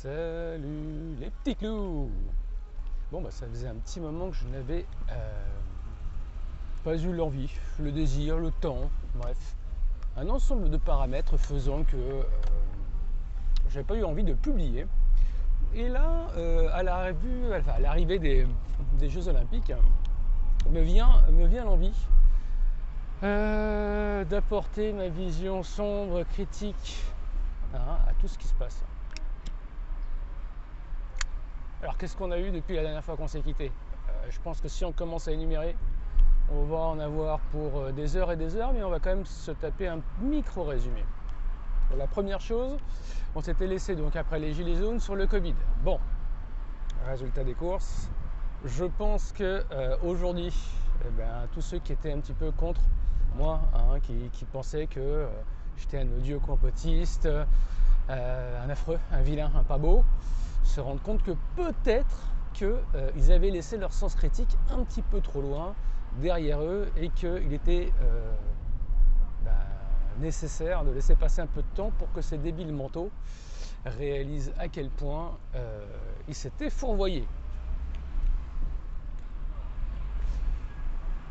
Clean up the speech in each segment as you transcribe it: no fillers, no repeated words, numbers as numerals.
Salut les petits clous. Bon bah ça faisait un petit moment que je n'avais pas eu l'envie, le désir, le temps, bref. Un ensemble de paramètres faisant que j'avais pas eu envie de publier. Et là, à l'arrivée des Jeux Olympiques, me vient l'envie d'apporter ma vision sombre, critique à tout ce qui se passe. Alors qu'est-ce qu'on a eu depuis la dernière fois qu'on s'est quitté? Je pense que si on commence à énumérer, on va en avoir pour des heures et des heures, mais on va quand même se taper un micro-résumé. La première chose, on s'était laissé donc après les gilets jaunes sur le Covid. Bon, résultat des courses, je pense que aujourd'hui, tous ceux qui étaient un petit peu contre moi, qui pensaient que j'étais un odieux complotiste, un affreux, un vilain, un pas beau, se rendent compte que peut-être qu'ils avaient laissé leur sens critique un petit peu trop loin derrière eux et qu'il était nécessaire de laisser passer un peu de temps pour que ces débiles mentaux réalisent à quel point ils s'étaient fourvoyés.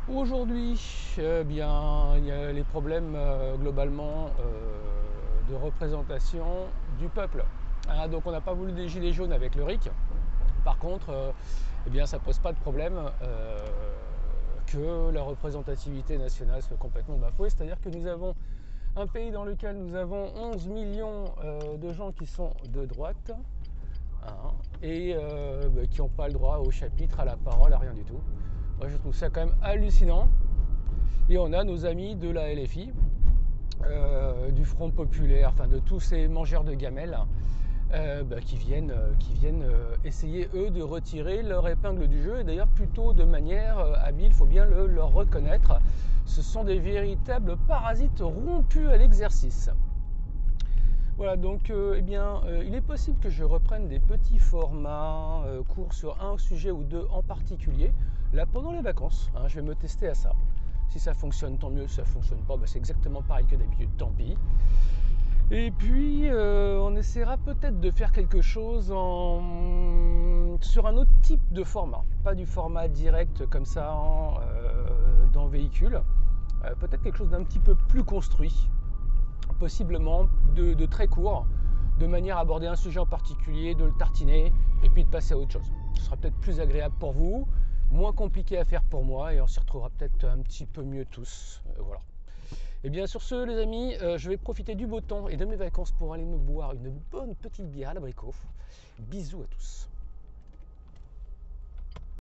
Aujourd'hui, il y a les problèmes globalement de représentation du peuple. Donc on n'a pas voulu des gilets jaunes avec le RIC. Par contre, ça ne pose pas de problème que la représentativité nationale soit complètement bafouée. C'est-à-dire que nous avons un pays dans lequel nous avons 11 millions de gens qui sont de droite et qui n'ont pas le droit au chapitre, à la parole, à rien du tout. Moi, je trouve ça quand même hallucinant. Et on a nos amis de la LFI, du Front Populaire, enfin de tous ces mangeurs de gamelles qui viennent essayer eux de retirer leur épingle du jeu, et d'ailleurs plutôt de manière habile, il faut bien leur reconnaître. Ce sont des véritables parasites rompus à l'exercice. Voilà, donc il est possible que je reprenne des petits formats courts sur un sujet ou deux en particulier, là pendant les vacances, je vais me tester à ça. Si ça fonctionne, tant mieux. Si ça fonctionne pas, c'est exactement pareil que d'habitude, tant pis. Et puis, on essaiera peut-être de faire quelque chose sur un autre type de format. Pas du format direct comme ça dans véhicule. Peut-être quelque chose d'un petit peu plus construit, possiblement de très court, de manière à aborder un sujet en particulier, de le tartiner et puis de passer à autre chose. Ce sera peut-être plus agréable pour vous, moins compliqué à faire pour moi, et on s'y retrouvera peut-être un petit peu mieux tous. Voilà. Et bien sur ce, les amis, je vais profiter du beau temps et de mes vacances pour aller me boire une bonne petite bière à l'abricot. Bisous à tous.